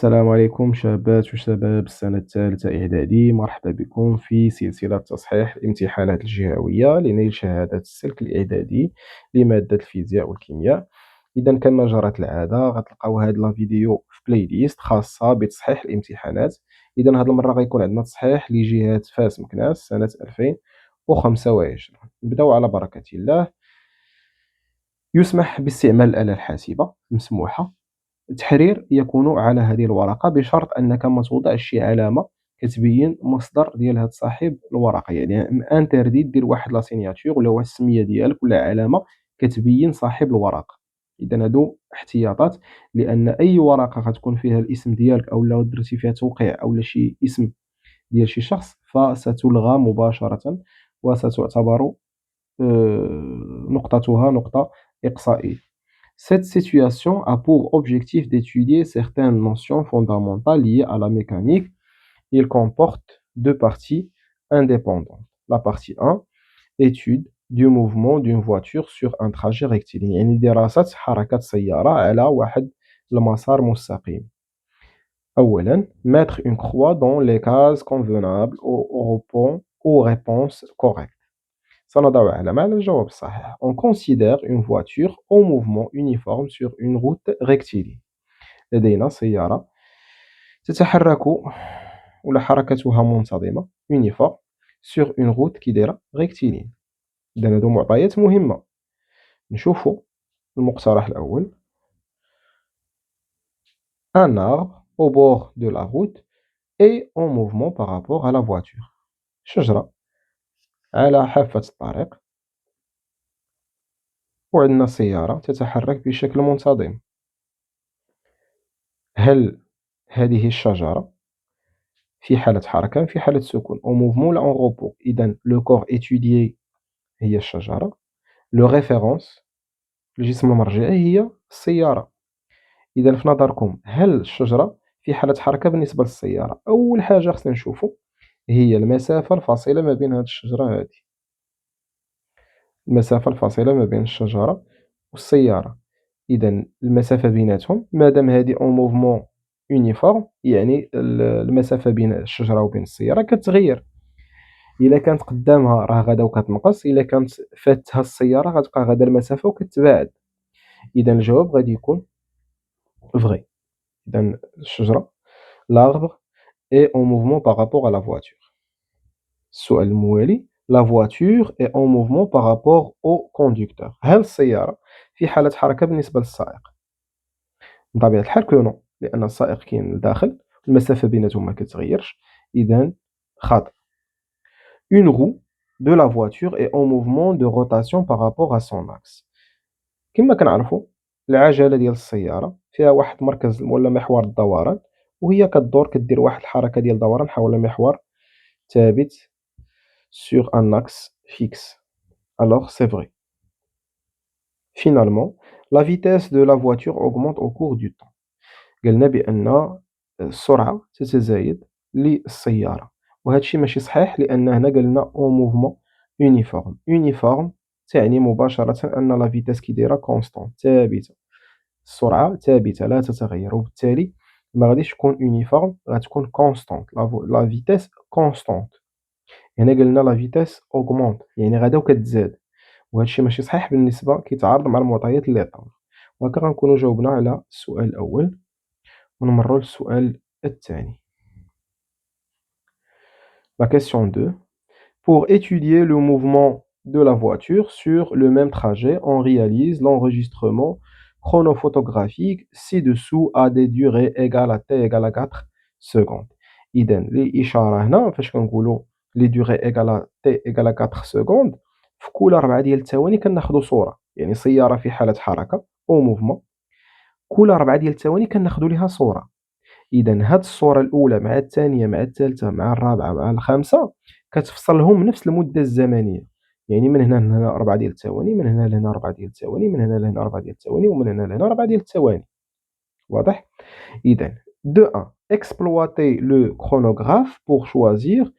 السلام عليكم شابات وشباب السنة الثالثة إعدادي، مرحبا بكم في سلسلة تصحيح الامتحانات الجهوية لنيل شهادة السلك الإعدادي لمادة الفيزياء والكيمياء. إذا كما جرت العادة غتلقاو هاد لا فيديو في بلاي ليست خاصة بتصحيح الامتحانات. إذا هاد المرة غيكون عندنا تصحيح لجهة فاس مكناس سنة 2025. نبداو على بركة الله. يسمح باستعمال الآلة الحاسبة مسموحة. التحرير يكون على هذه الورقة بشرط أنك ما توضعش شي علامة كتبين مصدر ديال هاد صاحب الورقة، يعني انتردي دير واحد لا سيناتور ولا واحد السمية ديالك ولا علامة كتبين صاحب الورقة. إذا هادو احتياطات، لأن أي ورقة غتكون فيها الاسم ديالك أو درتي فيها توقيع أو شي اسم ديال شي شخص فستلغى مباشرة وستعتبر نقطتها نقطة إقصائية. Cette situation a pour objectif d'étudier certaines notions fondamentales liées à la mécanique. Il comporte deux parties indépendantes. La partie 1, étude du mouvement d'une voiture sur un trajet rectiligne. يعني دراسة حركة سيارة على واحد المسار مستقيم. أولا mettre une croix dans les cases convenables aux réponses correctes. سنضع علامة على الجواب الصحيح. On considère une voiture en mouvement uniforme sur une route rectiligne. لدينا سيارة تتحرك ولا حركتها منتظمة uniforme sur une route كي دايرة rectiligne. إذا هادو معطيات مهمة. نشوفو المقترح الأول. Un arbre au bord de la route est en mouvement par rapport à la voiture. شجرة على حافة الطريق وعندنا سيارة تتحرك بشكل منتظم. هل هذه الشجرة في حالة حركة في حالة سكون au mouvement ولا en repos؟ إذا le corps étudié هي الشجرة، le référence الجسم المرجعي هي السيارة. إذا في نظركم هل الشجرة في حالة حركة بالنسبة للسيارة؟ أول حاجة خصنا نشوفو هي المسافة الفاصلة ما بين هاد الشجرة هادي، المسافة الفاصلة ما بين الشجرة والسيارة. إذا المسافة بيناتهم مادام هادي en mouvement uniforme يعني المسافة بين الشجرة وبين السيارة كتغير. إلا كانت قدامها راه غادا وكتنقص، إلا كانت فاتها السيارة غتبقى غادا المسافة وكتباعد. إذا الجواب غادي يكون فغي. إذا الشجرة l'arbre est en mouvement par rapport à la voiture. السؤال الموالي la voiture est en mouvement par rapport au conducteur. هل السيارة في حالة حركة بالنسبة للسائق؟ بطبيعة الحال كو نو، لأن السائق كاين لداخل المسافة بيناتهم ما كتغيرش. إذا خاطئ. Une roue de la voiture est en mouvement de rotation par rapport à son axe. كما كنعرفوا العجلة ديال السيارة فيها واحد مركز ولا محور الدوران، وهي كدور كدير واحد الحركة ديال الدوران حول محور ثابت sur un axe fixe. Alors c'est vrai. Finalement, la vitesse de la voiture augmente au cours du temps. قلنا بأن السرعة تتزايد للسيارة، وهذا الشيء ماشي صحيح لأن هنا قلنا أو موفمون يونيفورم. يونيفورم تعني مباشرة أن لا فيتاس كي دايرة كونستونت ثابتة، السرعة ثابتة لا تتغير، وبالتالي ما غاديش تكون يونيفورم، غتكون كونستونت لا فيتاس كونستونت. هنا قلنا لا فيتاس أوغمونت يعني غادا وكتزاد، وهذا الشيء ماشي صحيح بالنسبة كيتعارض مع المعطيات اللي عطاونا. وهكا غنكونو جاوبنا على السؤال الأول ونمروا للسؤال الثاني. La question 2. Pour étudier le mouvement de la voiture sur le même trajet, on réalise l'enregistrement chronophotographique ci-dessous à des durées égales à t égale à 4 secondes. إذا الإشارة هنا فاش كنقولوا les durées égales à t égale à 4 secondes في كل 4 ديال الثواني كناخذوا صورة، يعني سيارة في حالة حركة أو موفمون كل 4 ديال الثواني كناخذوا ليها صورة. إذا هاد الصورة الأولى مع الثانية مع الثالثة مع الرابعة مع الخامسة كتفصلهم نفس المدة الزمنية، يعني من هنا لهنا 4 ديال الثواني، من هنا لهنا 4 ديال الثواني، من هنا لهنا 4 ديال الثواني، ومن هنا لهنا 4 ديال الثواني. واضح؟ إذا de 1. Exploiter le chronographe pour choisir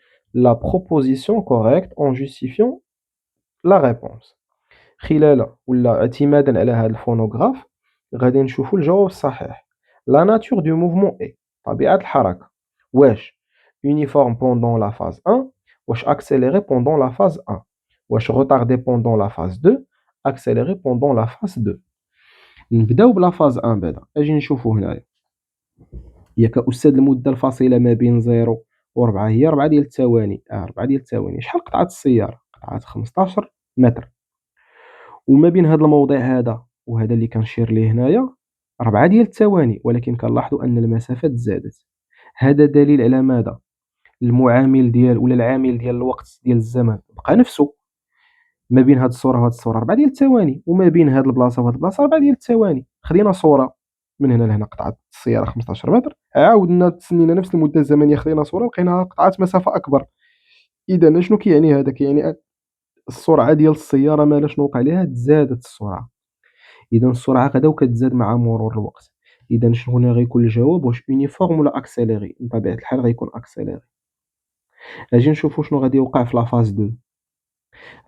la proposition correcte en justifiant la réponse. خلال ولا اعتمادا على هذا الفونوغراف غادي نشوفوا الجواب الصحيح. La nature du mouvement est طبيعة الحركة. واش uniforme pendant la phase 1 واش accéléré pendant la phase 1 واش retardé pendant la phase 2 accéléré pendant la phase 2. نبداو بلا phase 1 بعدا. اجي نشوفو هنايا. ياك أستاذ المدة الفاصلة ما بين 0 و4 هي 4 ديال الثواني. 4 ديال الثواني. شحال قطعة السيارة؟ قطعة 15 متر. وما بين هذا الموضع هذا وهذا اللي كنشير ليه هنايا 4 ديال الثواني، ولكن كنلاحظوا أن المسافة تزادت. هذا دليل على ماذا؟ المعامل ديال ولا العامل ديال الوقت ديال الزمن بقى نفسه. ما بين هاد الصورة وهاد الصورة 4 ديال الثواني، وما بين هاد البلاصة وهاد البلاصة 4 ديال الثواني. خدينا صورة من هنا لهنا قطعة السيارة 15 متر، عاودنا تسنينا نفس المدة الزمنية خدينا صورة لقيناها قطعة مسافة أكبر. إذا شنو كيعني هذا؟ كيعني السرعة ديال السيارة مالا شنو وقع ليها؟ تزادت السرعة. إذا السرعة غدا وكتزاد مع مرور الوقت. إذا شنو هنا غيكون الجواب؟ واش يونيفورم ولا أكسيليري؟ بطبيعة الحال غيكون أكسيليري. أجي نشوفو شنو غادي يوقع في لافاز 2.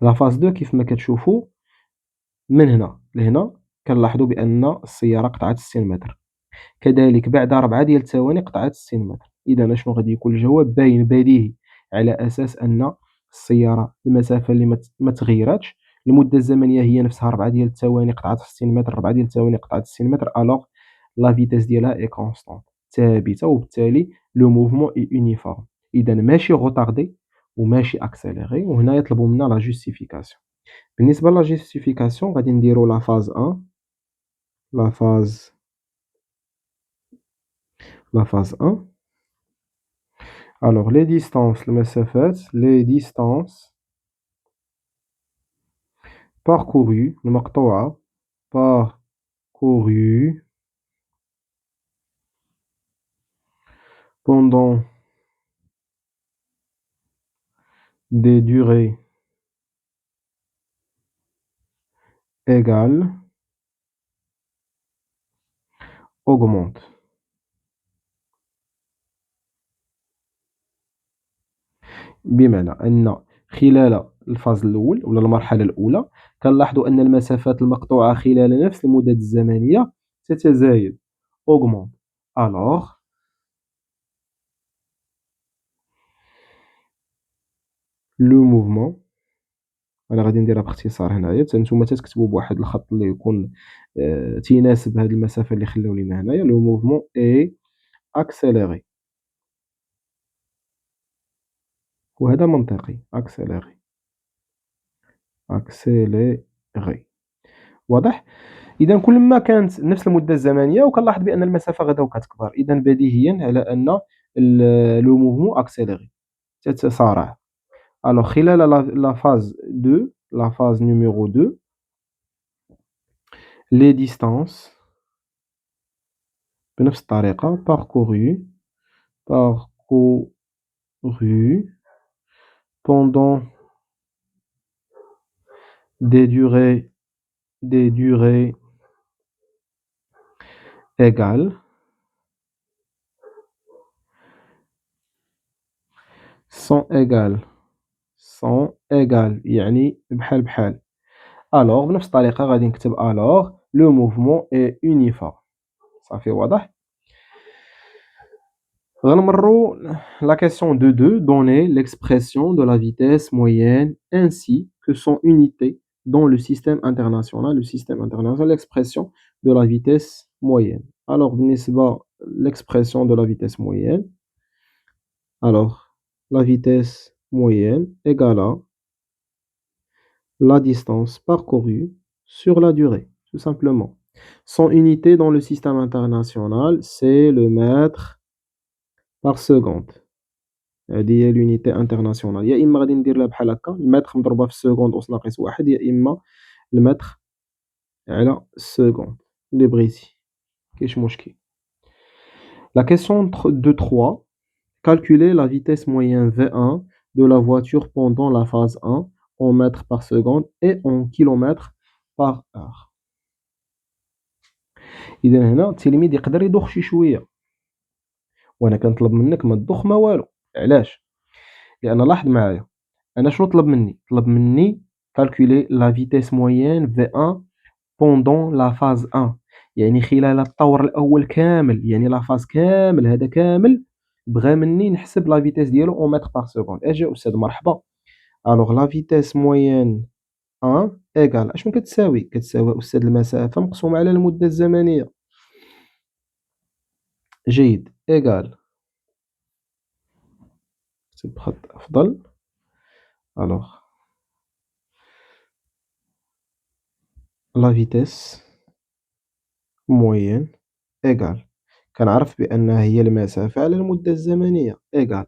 لافاز 2 كيف ما كتشوفو من هنا لهنا كنلاحظوا بأن السيارة قطعت 60 متر، كذلك بعد 4 ديال الثواني قطعت 60 متر. إذا شنو غادي يكون الجواب؟ باين بديهي على أساس أن السيارة المسافة اللي ما تغيراتش، المدة الزمنية هي نفسها 4 ديال الثواني قطعت 60 متر، 4 ديال الثواني قطعت 60 متر، ألوغ لا فيتاس ديالها إي كونستونت ثابتة، وبالتالي لو موفمون إي يونيفورم. إذا ماشي غوطاردي وماشي أكسيليري. وهنا يطلبوا منا لا جوستيفيكاسيون. بالنسبة لا جوستيفيكاسيون غادي نديرو لا فاز 1 لا فاز 1. Alors les distances المسافات les distances parcourues المقطوعة parcourues pendant des durées égales augmentent. بمعنى أن خلال الفاز الأول ولا المرحلة الأولى كنلاحظوا أن المسافات المقطوعة خلال نفس المدة الزمنية تتزايد augmente. Alors le mouvement، أنا غادي نديرها باختصار هنايا، نتوما تكتبوا بواحد الخط اللي يكون تيناسب هاد المسافة اللي خلاو لينا هنايا. لو موفمون إي أكسيليري، وهذا منطقي. أكسيليري واضح. إذا كل ما كانت نفس المدة الزمنية وكنلاحظ بأن المسافة غدا وكتكبر، إذا بديهيا على أن لو موفمون أكسيليري تتسارع. ألوغ خلال لا فاز 2 لا فاز نيميرو 2 لي ديستانس بنفس الطريقة parcouru pendant des durées égales sont égales يعني بحال بحال. ألوغ بنفس الطريقة غادي نكتب ألوغ لو موفمون إي يونيفورم. صافي واضح. غنمرو la question de 2. Donner l'expression de la vitesse moyenne ainsi que son unité dans le système international. Le système international, l'expression de la vitesse moyenne. Alors, بالنسبة l'expression de la vitesse moyenne. Alors, la vitesse moyenne égale à la distance parcourue sur la durée, tout simplement. Son unité dans le système international, c'est le mètre par seconde. هذه هي l'unité internationale. يا إما غادي ندير لها بحال هكا المتر مضروبة في السكوند أس ناقص واحد، يا إما المتر على السكوند اللي بغيتي، مكاينش مشكل. La question de 3. Calculer la vitesse moyenne V1 de la voiture pendant la phase 1 en mètres par seconde et en kilomètres par heure. إذا هنا التلميذ يقدر يدوخ شي شوية، وأنا كنطلب منك ما تدوخ ما والو. علاش؟ لأن لاحظ معايا أنا شنو طلب مني؟ طلب مني calculer la vitesse moyenne V1 pendant la phase 1، يعني خلال الطور الأول كامل، يعني لا فاز كامل هذا كامل بغا مني نحسب لا فيتيس ديالو أون متر باغ سكوند. أجي أستاذ مرحبا، ألوغ لا فيتيس مويان 1 إيكال أش من كتساوي؟ كتساوي أستاذ المسافة مقسومة على المدة الزمنية. جيد، إيكال نكتب بخط أفضل. ألوغ لا فيتيس مويان إيكال، كنعرف بأنها هي المسافة على المدة الزمنية إيكال.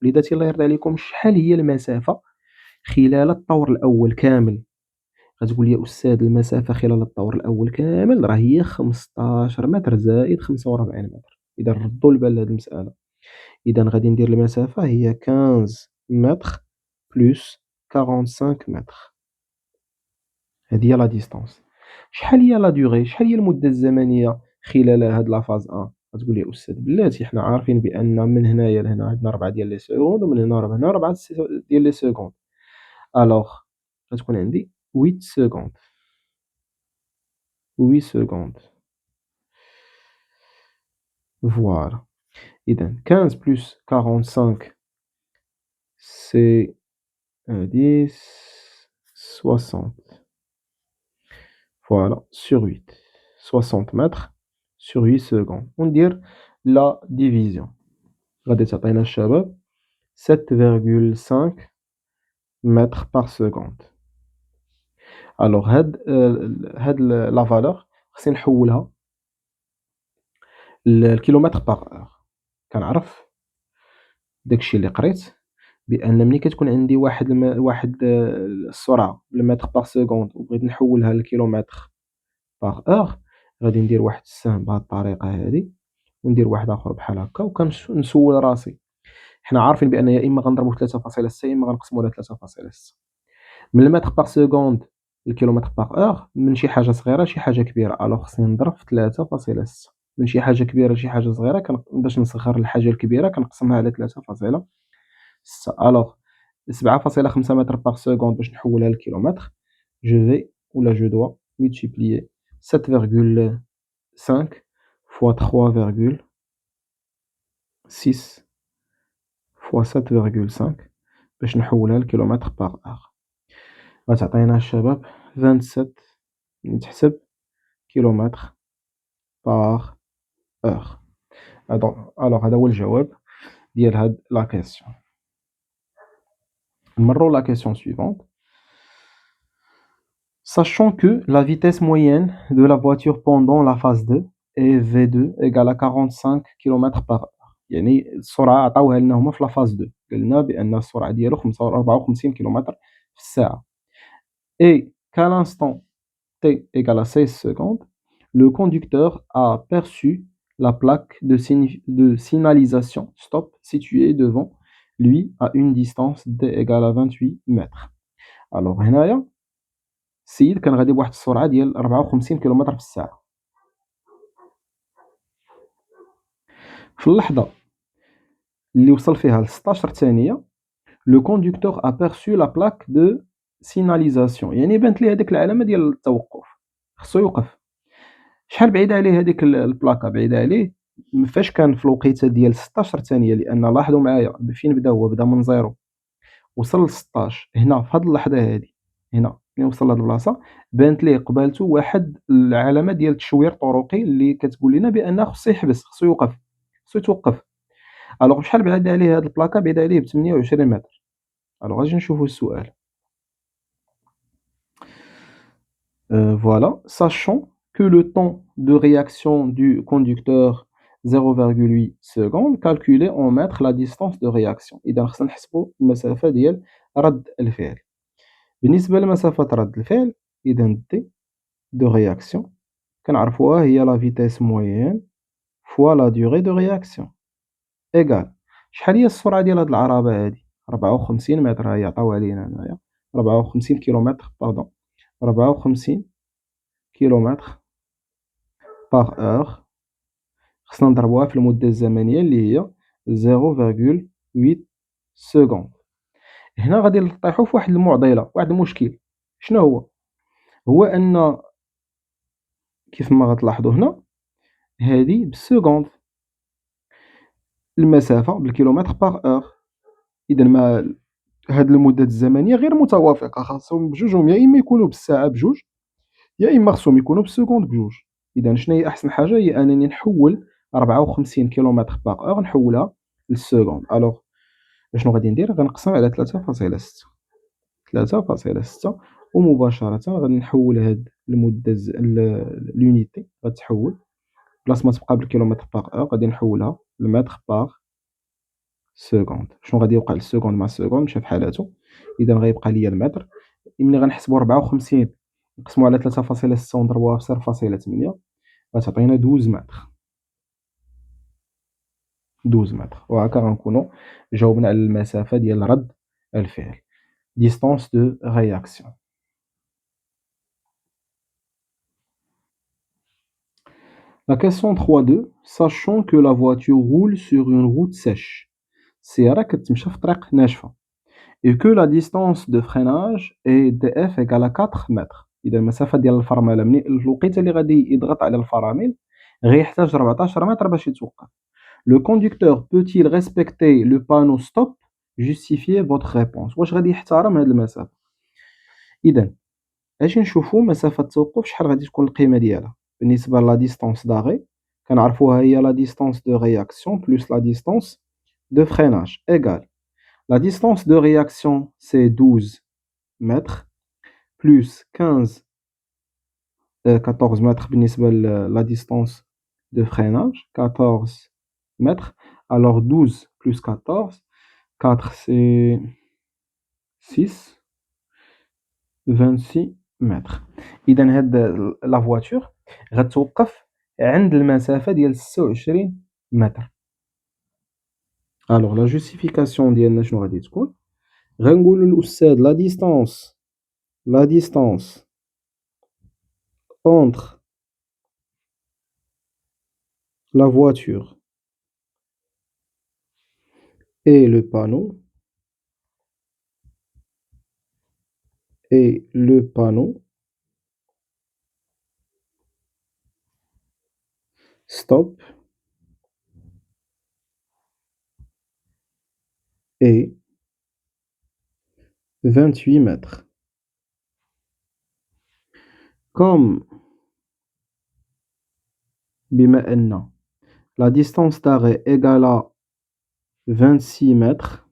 وليداتي الله يرضي عليكم، شحال هي المسافة خلال الطور الأول كامل؟ غتقول لي أستاذ المسافة خلال الطور الأول كامل راه هي 15 متر زائد 45 متر. إذا ردوا البال لهاد المسألة، إذا غادي ندير المسافة هي 15 متر بلس 45 متر، هذه هي لا ديستونس. شحال هي لا دوغي، شحال هي المدة الزمنية خلال هاد لا فاز 1؟ غتقول لي أستاذ بلاتي حنا عارفين بأن من هنايا لهنا عندنا 4 ديال لي سكوند، ومن هنا لهنا 4 ديال لي سكوند. ألوغ غتكون عندي 8 سكوند، 8 سكوند. Voilà. إذا 15 plus 45 c'est 10 60. Voilà, sur 8. 60 mètres sur 8 secondes. وندير la division. غادي تعطينا الشباب 7,5 mètres par seconde. Alors هاد la valeur خصني نحولها للكيلومتر باغ اور. كنعرف داكشي اللي قريت بأن ملي كتكون عندي واحد السرعة بالمتر باغ سكوند وبغيت نحولها لكيلومتر باغ اور، غادي ندير واحد السهم بهاد الطريقة هادي، وندير واحد آخر بحال هاكا، نسول راسي. حنا عارفين بأن يا إما غنضربو في 3.6 يا إما غنقسمو على 3.6. من المتر باغ سكوند للكيلومتر باغ اور، من شي حاجة صغيرة لشي حاجة كبيرة، ألوغ خصني نضرب في 3.6. من شي حاجة كبيرة لشي حاجة صغيرة باش نصغر الحاجة الكبيرة كنقسمها على 3.6. ألوغ 7.5 متر باغ سكوند باش نحولها للكيلومتر، je dois multiplier 7,5 fois 3,6 fois 7,5 باش نحولها لكيلومتر باغ اور. غتعطينا الشباب 27 نتحسب كيلومتر باغ اور. ألوغ هذا هو الجواب ديال هاد لا كيسيون. نمرو لا كيسيون suivante. Sachant que la vitesse moyenne de la voiture pendant la phase 2 est V2 égale à 45 km par heure. يعني السرعة عطاوها لنا هما في la phase 2، قالنا بأن السرعة ديالو 54 كيلومتر في الساعة. Et qu'à l'instant t égale à 16 secondes, le conducteur a perçu la plaque de signalisation stop située devant lui à une distance d égale à 28 mètres. Alors هنايا السيد كان غادي بواحد السرعة ديال 54 كيلومتر في الساعة. في اللحظة اللي وصل فيها ل16 ثانية لو كوندكتور a perçu la plaque de signalisation، يعني بانت ليه هذيك العلامة ديال التوقف، خصو يوقف. شحال بعيدة عليه هذيك البلاكة؟ بعيدة عليه فاش كان في الوقيتة ديال 16 ثانية، لأن لاحظوا معايا فين بدا، هو بدا من زيرو وصل ل16. هنا في هاد اللحظة هادي، هنا ملي وصل لهاد البلاصة بانت ليه قبالته واحد العلامة ديال التشوير طرقي اللي كتقول لنا بأنه خصو يحبس، خصو يوقف، خصو يتوقف. ألوغ شحال بعيدة عليه هاد البلاكة؟ بعيدة عليه ب28 متر. ألوغ أجي نشوفو السؤال. Voilà, sachant que le temps de réaction du conducteur 0,8 secondes calculé en mètres la distance de réaction. إذا خصنا نحسبو المسافة ديال رد الفعل. بالنسبة لمسافة رد الفعل، إذا d de réaction كنعرفوها هي la vitesse moyenne fois la durée de réaction égal شحال هي السرعة ديال هاد العربة هادي؟ 54 متر، ها هي عطاوها لينا هنايا 54 كيلومتر، باردون 54 كيلومتر باغ اور. خصنا نضربوها في المدة الزمنية اللي هي 0,8 سكوند. هنا غادي نطيحو في واحد المعضلة، واحد المشكل. شنو هو؟ هو أن كيف ما غتلاحظوا هنا هذه بالسكوند، المسافة بالكيلومتر باغ اور. إذا ما هاد المدة الزمنية غير متوافقة، خاصهم بجوجهم يا إما يكونوا بالساعة بجوج يا إما خصهم يكونوا بالسكوند بجوج. إذا شناهي أحسن حاجة هي أنني نحول 54 كيلومتر باغ اور نحولها للسكوند. ألوغ أشنو غادي ندير؟ غنقسم على 3.6، 3.6 ومباشرة غادي نحول هاد المدة لونيتي غتحول بلاص ما تبقى بالكيلومتر باغ اور غادي نحولها لمتر باغ سكوند. شنو غادي يوقع للسكوند مع السكوند مشى فحالاتو. إذا غيبقى ليا المتر. ملي غنحسبو 54 نقسمو على 3.6 ونضربوها في 0.8 غتعطينا 12 متر. 12 متر، وهكا غنكونو جاوبنا على المسافة ديال رد الفعل. distance de réaction. La question 3.2 sachant que la voiture roule sur une route sèche. السيارة كتمشى في طريق ناشفة. Et que la distance de freinage est df égale à 4 mètres. إذا المسافة ديال الفرملة من الوقيته اللي غادي يضغط على الفرامل غيحتاج 14 متر باش يتوقف. Le conducteur peut-il respecter le panneau stop? Justifiez votre réponse. واش غادي يحترم هاد المسافة؟ إذا اجي نشوفو مسافة التوقف شحال غادي تكون القيمة ديالها. بالنسبة لا ديستونس داغي كنعرفوها هي لا ديستونس دو رياكسيون بلس لا ديستونس دو فريناج égal. La distance de réaction c'est 12 mètres plus 14 mètres بالنسبة la distance de freinage 14 mètres. Alors 12 plus 14, 4 c'est 6, 26 mètres. إذا هاد لا فواتور غتوقف عند المسافة ديال 26 متر. الوغ لا جوستيفيكاسيون ديالنا شنو غادي تكون؟ غنقولوا للأستاذ لا ديستونس entre la voiture et le panneau stop est 28 mètres. Comme بما أن la distance d'arrêt égale à 26 mètres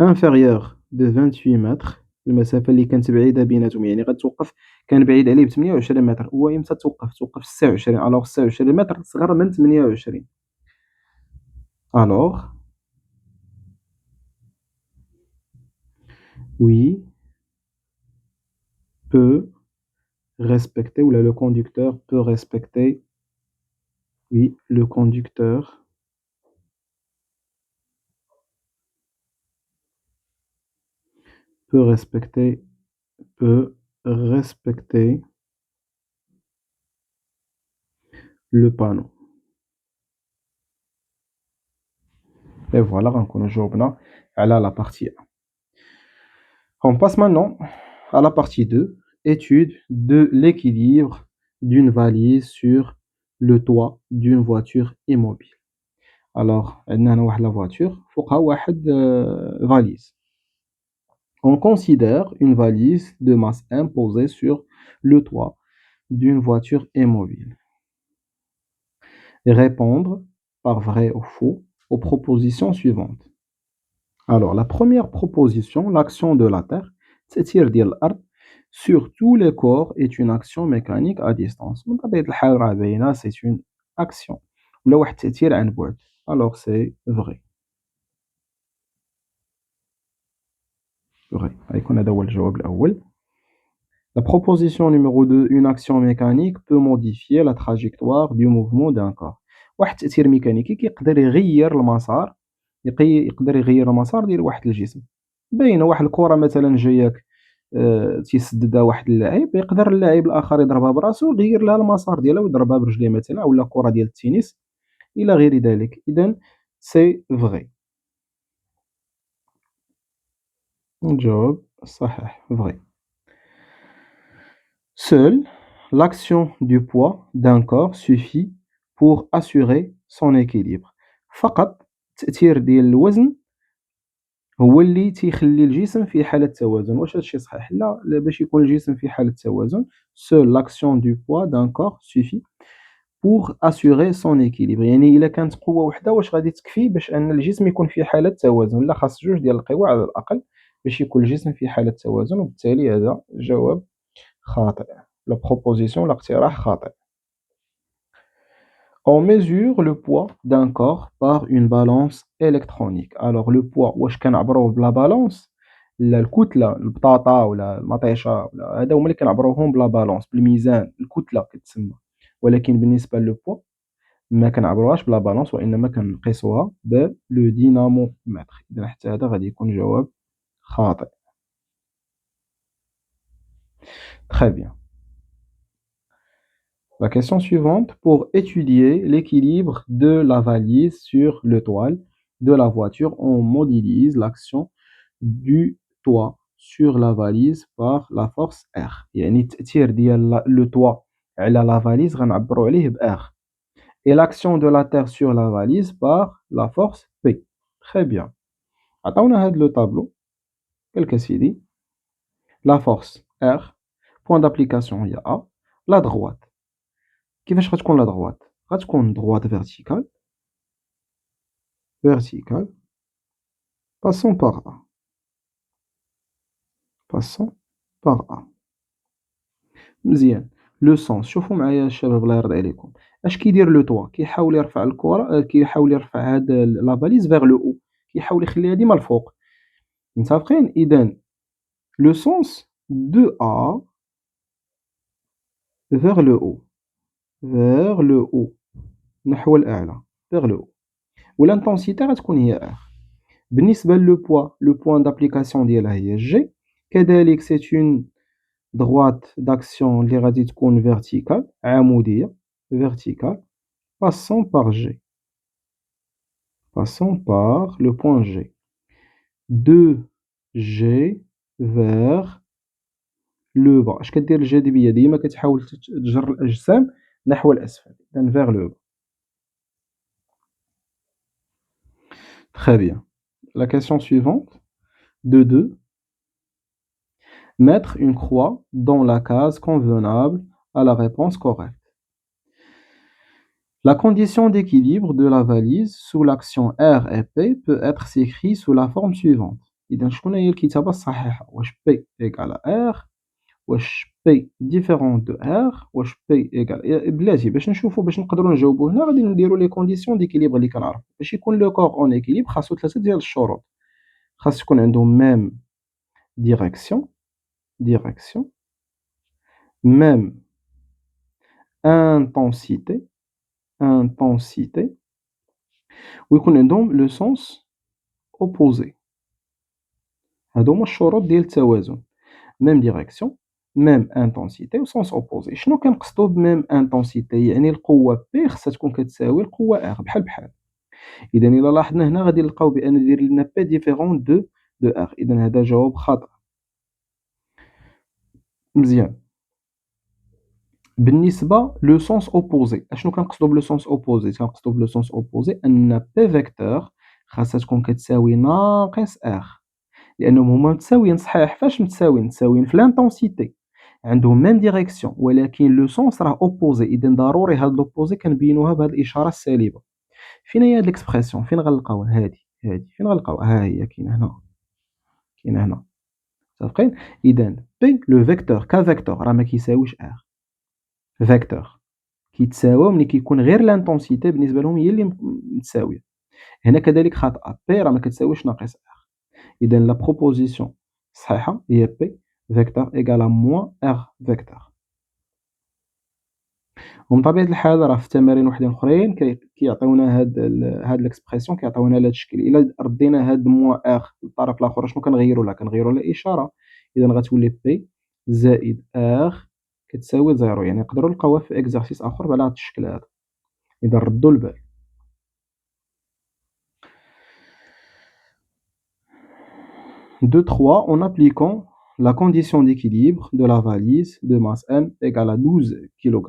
inférieure de 28 mètres المسافة اللي كانت بعيدة بيناتهم يعني غتوقف كان بعيد عليه ب28 متر هو إمتى توقف 26 ألوغ 26 متر صغر من 28 ألوغ oui peut respecter ou là le conducteur peut respecter oui le conducteur peut respecter le panneau. Et voilà, غنكونو جاوبنا على la partie 1. On passe maintenant à la partie 2, étude de l'équilibre d'une valise sur le toit d'une voiture immobile. Alors, عندنا هنا واحد la voiture فوقها واحد valise. On considère une valise de masse 1 posée sur le toit d'une voiture immobile. Répondre par vrai ou faux aux propositions suivantes. Alors, la première proposition, l'action de la Terre, تأثير ديال الأرض sur tous les corps est une action mécanique à distance. من طبيعة الحال راه باينة c'est une action ولا واحد التأثير عن بعد. Alors c'est vrai. vrai. غيكون هذا هو الجواب الأول. La proposition numéro 2, une action mécanique peut modifier la trajectoire du mouvement d'un corps. واحد التأثير ميكانيكي كيقدر يغير المسار يقدر يغير المسار ديال واحد الجسم. باينة واحد الكرة مثلا جاياك تيسددها واحد اللاعب يقدر اللاعب الآخر يضربها براسو ويغير لها المسار ديالها ويضربها برجليه مثلا أولا كرة ديال التنس إلى غير ذلك. إذا سي فغي. الجواب صحيح فغي. Seule l'action du poids d'un corps suffit pour assurer son équilibre. فقط التأثير ديال الوزن هو اللي تيخلي الجسم في حالة توازن. واش هادشي صحيح؟ لا، باش يكون الجسم في حالة توازن seule l'action du poids d'un corps suffit pour assurer son équilibre. يعني إلا كانت قوة وحدة واش غادي تكفي باش أن الجسم يكون في حالة توازن؟ لا، خاص جوج ديال القوى على الأقل باش يكون الجسم في حالة توازن، وبالتالي هذا جواب خاطئ. La proposition الاقتراح خاطئ. On mesure le poids d'un corps par une balance électronique. Alors le poids واش كنعبروه بلا بالانس؟ لا، الكتلة، البطاطا ولا المطيشة ولا هذا هما اللي كنعبروهم بلا بالانس، بالميزان، الكتلة كتسمى. ولكن بالنسبة لو بوا ما كنعبروهاش بلا بالانس، وإنما كنقيسوها بلو دينامومتر. إذا حتى هذا غادي يكون جواب خاطئ. Très bien. La question suivante, pour étudier l'équilibre de la valise sur le toit de la voiture, on modélise l'action du toit sur la valise par la force R. يعني التأثير ديال le toit على la valise غنعبروا عليه ب R. Et l'action de la terre sur la valise par la force P. Très bien. عطاونا هاد le tableau. قالك أسيدي la force R, point d'application هي A, la droite. كيفاش غتكون لا droite؟ غتكون droite verticale passant par A. passant par A. مزيان. لو سونس، شوفوا معايا الشباب الله يرضي عليكم، اش كيدير لو توا؟ كيحاول يرفع الكرة، كيحاول يرفع هاد لا فاليز فيغ لو او، كيحاول يخليها ديما الفوق. متفقين؟ اذا لو سونس دو ا فيغ لو او، فيغ لو او، نحو الاعلى، فيغ لو او. والانتونسيتي غتكون هي ار. بالنسبة لو بوا، لو بوان دابليكاسيون ديالها هي جي. كذلك سي اون droite d'action اللي غادي تكون verticale عمودية verticale passant par G, passant par le point G, de G vers le bas. اش كدير الجاذبية؟ ديما كتحاول تجر الأجسام نحو الأسفل، إذن vers le bas. Très bien. La question suivante, de 2. Mettre une croix dans la case convenable à la réponse correcte. La condition d'équilibre de la valise sous l'action R et P peut être écrite sous la forme suivante. إذا شكون هي الكتابة الصحيحة؟ واش P égale à R، واش P différent de R، واش P égale بلاتي باش نشوفوا، باش نقدروا نجاوبوا هنا غادي نديروا لي كونديسيون ديكيليبر اللي كنعرفوا. باش يكون لو كور اون équilibre خاصو ثلاثة ديال الشروط. خاص تكون عنده ميم ديريكسيون، ميم intensité ويكون عندهم لو سونس opposé. هادو هما الشروط ديال التوازن، ميم ديريكسيون، ميم انتونسيتي و سونس اوبوزي. شنو كنقصدو بميم انتونسيتي؟ يعني القوة بي خصها تكون كتساوي القوة ار بحال بحال. إذا إلا لاحظنا هنا غادي نلقاو بأن داير لنا بي ديفيرون دو ار، إذا هذا جواب خاطئ. مزيان. بالنسبة لو سونس اوبوزي، اشنو كنقصدو بلو سونس اوبوزي؟ كنقصدو بلو سونس اوبوزي أن بي فيكتور خاصها تكون كتساوي ناقص ار، لأنهم هما متساويين. صحيح، فاش متساويين؟ متساويين في الانتونسيتي، عندهم ميم ديريكسيون، ولكن لو سونس راه اوبوزي. إذا ضروري هاد لوبوزي كنبينوها بهاد الإشارة السالبة. فين هي هاد ليكسبرسيون؟ فين غنلقاوها؟ هادي فين غنلقاوها؟ ها هي كاينة هنا، كاينة هنا. متفقين؟ إذا بي لو فيكتور كفيكتور راه ما كيساويش ار. فيكتور كيتساوى ملي كيكون غير لانتونسيتي بالنسبة لهم هي اللي متساوية. هنا كذلك خاطئة، بي راه ما كتساويش ناقص ار. إذا لا بروبوزيسيون صحيحة هي بي فيكتور إيكال موان ار فيكتور. ومن طبيعة الحال راه في التمارين وحدين أخرين كيعطيونا هاد ليكسبرسيون، كيعطيونا على هاد الشكل. إلا ردينا هاد موان ار للطرف الآخر شنو كنغيرو لها؟ كنغيرو لها الإشارة. إذا غتولي بي زائد ار كتساوي زيرو. يعني نقدروا نلقاوها في إكزارسيس آخر بعلى هاد الشكل هذا. إذا ردوا البال. 2-3 en appliquant la condition d'équilibre de la valise de masse M égale à 12 kg.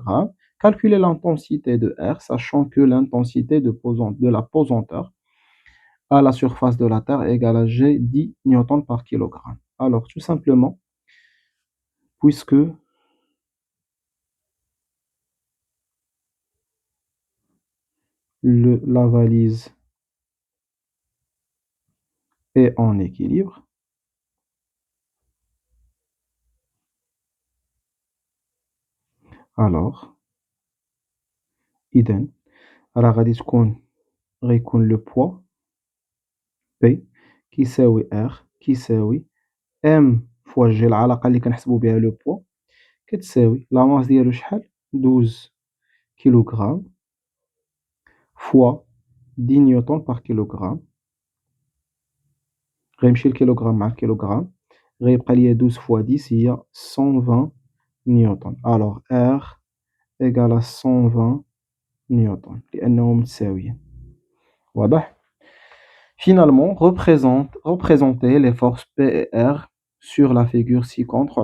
Calculer l'intensité de R, sachant que l'intensité de la pesanteur à la surface de la Terre égale à G 10 newtons par kilogramme. Alors, tout simplement, puisque la valise est en équilibre, alors, إذن راه غيكون le poids P كيساوي R كيساوي M fois G، العلاقة اللي كنحسبو بها لو بوا كتساوي لا ماس ديالو شحال 12 كيلوغرام fois 10 نيوتن بار كيلوغرام، غيمشي الكيلوغرام مع الكيلوغرام، غيبقى ليا 12 fois 10 هي 120 نيوتن. ألوغ R égale à 120 نيوتن لأنهم متساويين. واضح؟ Finalement, représenter les forces P et R sur la figure ci-contre.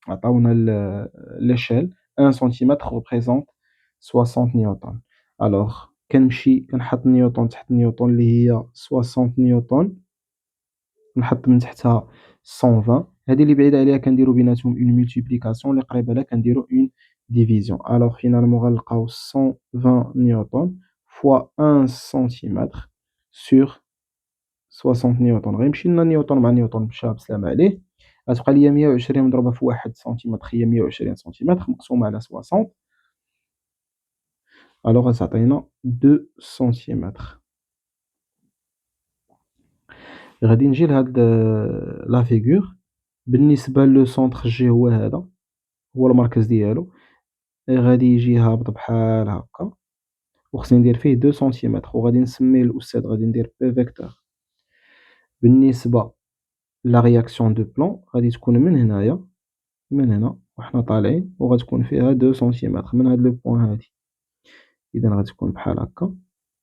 عطاونا l'échelle 1 cm représente 60 نيوتن. alors كنحط نيوتن تحت نيوتن اللي هي 60 نيوتن، نحط من تحتها 120، هذه اللي بعيدة عليها كنديرو بيناتهم اون مولتيبليكاسيون، اللي قريبة لها كنديرو اون ديفيزيون. alors finalement غنلقاو 120 نيوتن fois 1 cm sur 60 نيوتن، غيمشي لنا نيوتن مع نيوتن مشى بسلام عليه، غتبقى ليا 120 مضروبة في 1 سنتيمتر هي 120 سنتيمتر مقسومة على 60، ألوغ غتعطينا 2 سنتيمتر. غادي نجي لهاد لا فيغور، بالنسبة لو سونتر جي هو هذا، هو المركز ديالو، غادي يجي هابط بحال هاكا، وخصني ندير فيه 2 سنتيمتر، وغادي نسميه الأستاذ، غادي ندير بي فيكتور. بالنسبة لا رياكسيون دو بلون غادي تكون من هنايا، من هنا وحنا طالعين، وغتكون فيها 2 سنتيمتر من هاد لو بوين هادي، إذا غتكون بحال هكا،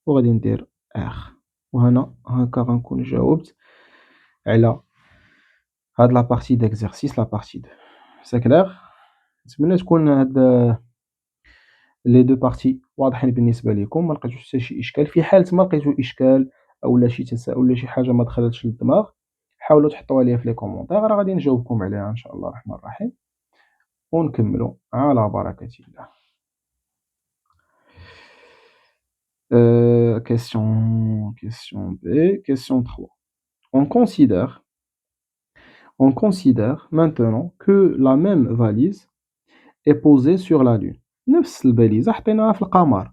وغادي ندير R. وهنا هكا غنكون جاوبت على هاد لا بارتي ديكزارسيس، لا بارتي 2. سي كلير؟ نتمنى تكون هاد لي دو بارتي واضحين بالنسبة ليكم، ما لقيتوش حتى شي إشكال. في حالة ما لقيتو إشكال أولا شي تساؤل ولا شي حاجة ما دخلتش للدماغ، حاولوا تحطوها ليا في لي كومونتير، راه غادي نجاوبكم عليها إن شاء الله الرحمن الرحيم، ونكملوا على بركة الله. Question B, question 3. On considère maintenant que la même valise est posée sur la Lune. نفس الباليزة حطيناها في القمر.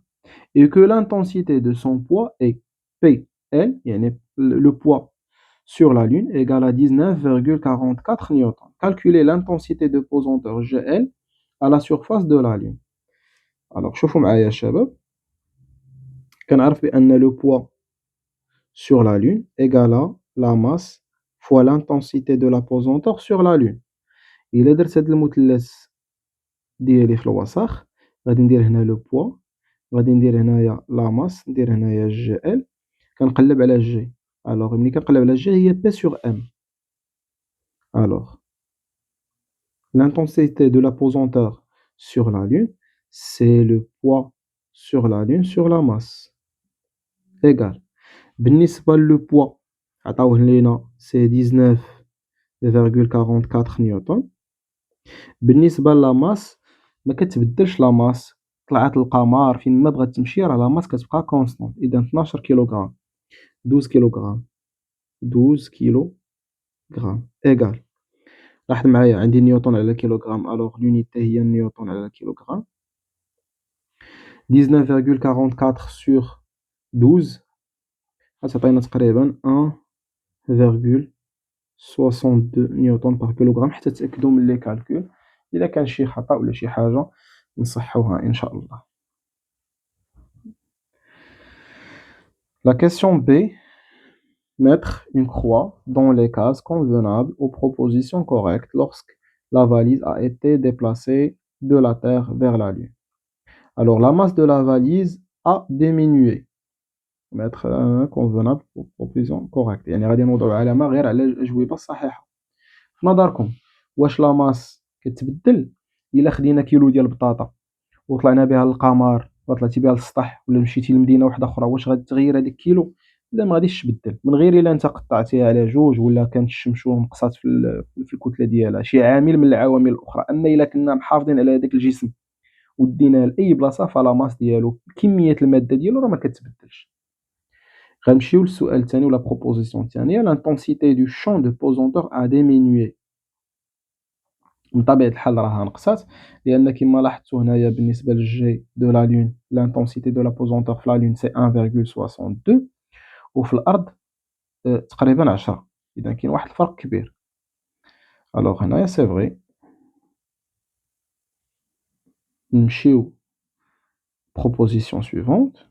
Et que l'intensité de son poids est PL, يعني le poids sur la Lune égale à 19,44 newtons. Calculer l'intensité de pesanteur GL à la surface de la Lune. Alors شوفوا معايا يا شباب، كنعرف بأن le poids sur la Lune égale à la masse fois l'intensité de la pesanteur sur la Lune. إلا درت هاد المثلث ديالي في الوسط، غادي ندير هنا لو بوا، غادي ندير هنايا لا ماس، ندير هنايا جي ال، كنقلب على جي. الوغ ملي كنقلب على جي هي بي سور ام. الوغ l'intensité de la pesanteur sur la Lune, c'est le poids sur la Lune sur la masse égal. بالنسبة لو بوا عطاوه لينا سي 19,44 نيوتن. بالنسبة لا ماس ما كتبدلش، لا ماس طلعت القمر فين ما بغات تمشي راه لا ماس كتبقى كونستانت، إذا 12 كيلوغرام، 12 كيلوغرام، 12 كيلوغرام إيكال. لاحظ معايا عندي نيوتن على كيلوغرام، ألوغ لونيتي هي نيوتن على كيلوغرام. 19,44 sur 12 غتعطينا تقريبا 1,62 نيوتن بار كيلوغرام، حتى تأكدوا من لي كالكول، إلا كان شي خطأ ولا شي حاجة نصحوها إن شاء الله. La question B, mettre une croix dans les cases convenables aux propositions correctes lorsque la valise a été déplacée de la Terre vers la Lune. Alors la masse de la valise a diminué. mettre convenable aux propositions correctes، يعني غادي نوضعوا علامة غير على الأجوبة الصحيحة. في نظركم واش لا ماس كتبدل إلا خدينا كيلو ديال البطاطا وطلعنا بها للقمر ولا طلعتي بها للسطح ولا مشيتي لمدينة وحدة أخرى، واش غادي تغيّر هاداك الكيلو؟ لا ما غاديش تبدل، من غير إلا أنت قطعتيها على جوج ولا كانت الشمشون نقصات في الكتلة ديالها، شي عامل من العوامل الأخرى. أما إلا كنا محافظين على هذاك الجسم وديناه لأي بلاصة فلا ماس ديالو كمية المادة ديالو راه ما كتبدلش. غنمشيو للسؤال الثاني ولا proposition الثانية l'intensité du champ de pesanteur a diminué. من طبيعة الحال راها نقصات لأن كما لاحظتوا هنايا بالنسبة للجي دو لا لون l'intensité de la pesanteur في لا لون سي 1,62 وفي الأرض تقريبا 10. إذا كاين واحد الفرق كبير. ألوغ هنايا سي فغي. نمشيو proposition suivante.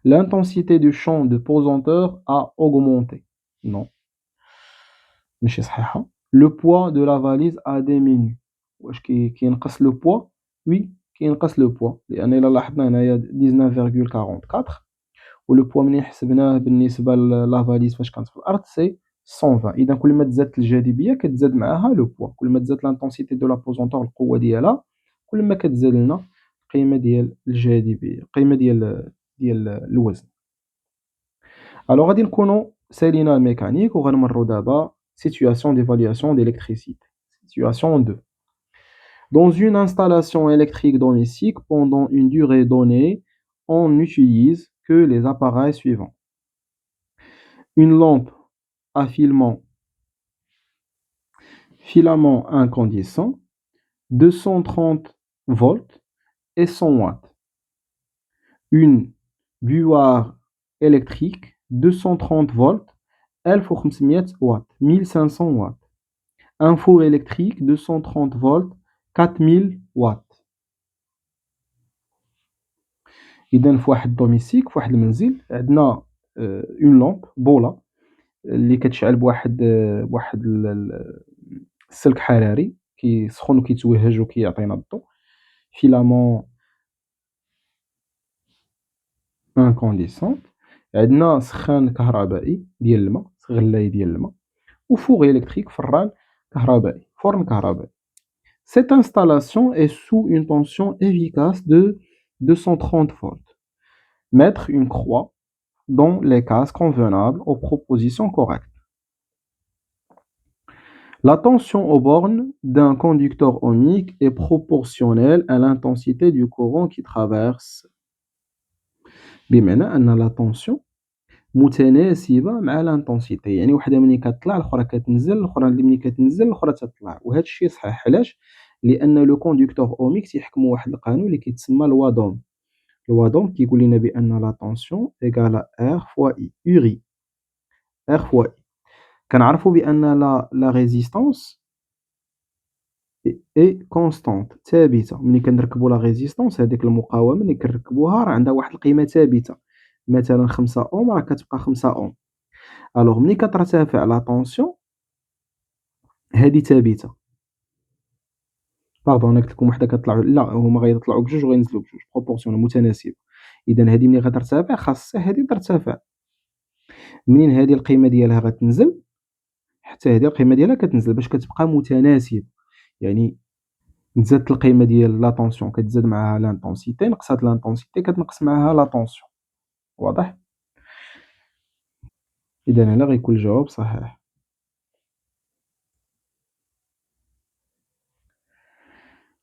L'intensité du champ de pesanteur a augmenté. Non. ماشي صحيحة. Le poids de la valise a diminué. واش كينقص لو بوا؟ وي كينقص لو بوا لأن إلا لاحظنا هنايا 19,44 ولو بوا منين حسبناه بالنسبة لا فاليز فاش كانت في الأرض سي 120. إذا كل ما تزادت الجاذبية كتزاد معاها لو بوا، كل ما تزادت لانتونسيتي دو لا بوزونتور القوة ديالها كل ما كتزاد لنا القيمة ديال الجاذبية، القيمة ديال الوزن. ألوغ غادي نكونو سالينا الميكانيك وغنمرو دابا situation d'évaluation d'électricité. Situation 2. Dans une installation électrique domestique, pendant une durée donnée, on n'utilise que les appareils suivants. Une lampe à filament incandescent, 230 volts et 100 watts. Une buoire électrique, 230 volts, 1500 watts, 1500 watts. Un four électrique, 230 volts, 4000 watts. إذا في واحد دوميسيك في واحد المنزل عندنا اون لامب بوله اللي كتشعل بواحد السلك حراري كيسخن وكيتوهج وكيعطينا الضوء، فيلامون انكونديسون. عندنا سخان كهربائي ديال الماء، غلاي ديال الماء، وفوغ électrique فران كهربائي، فرن كهربائي. Cette installation est sous une tension efficace de 230 volts. Mettre une croix dans les cases convenables aux propositions correctes. La tension aux bornes d'un conducteur ohmique est proportionnelle à l'intensité du courant qui traverse. بمعنى أن لا tension متناسبة مع الانتونسيتي، يعني وحدة ملي كتطلع الأخرى كتنزل، الأخرى اللي ملي كتنزل الأخرى تطلع، وهذا الشيء صحيح. علاش؟ لأن لو كوندكتور أوميك تيحكمو واحد القانون اللي كيتسمى لوا دوم. لوا دوم كيقول لنا بأن لا tension égale R fois I، URI، R fois I. كنعرفوا بأن لا ريزيستانس اي كونستانت، ثابته. ملي كنركبوا لا ريزيستانس هذيك المقاومه ملي كنركبوها راه عندها واحد القيمه ثابته، مثلا 5 اوم راه كتبقى 5 اوم. الوغ ملي كترتفع لا طونسيون هذه ثابته. باردون انا قلت لكم وحده كتطلع، لا هما غيطلعوا بجوج وغينزلوا بجوج بروبورسيون متناسبه. اذا هذه ملي غترتفع خاصها هذه ترتفع. منين هذه القيمه ديالها غتنزل حتى هذه القيمه ديالها كتنزل باش كتبقى متناسبه. يعني تزادت القيمة ديال لا طونسيون كتزاد معاها لانتونسيتي، نقصات لانتونسيتي كتنقص معاها لا طونسيون. واضح؟ إذا هنا غيكون الجواب صحيح.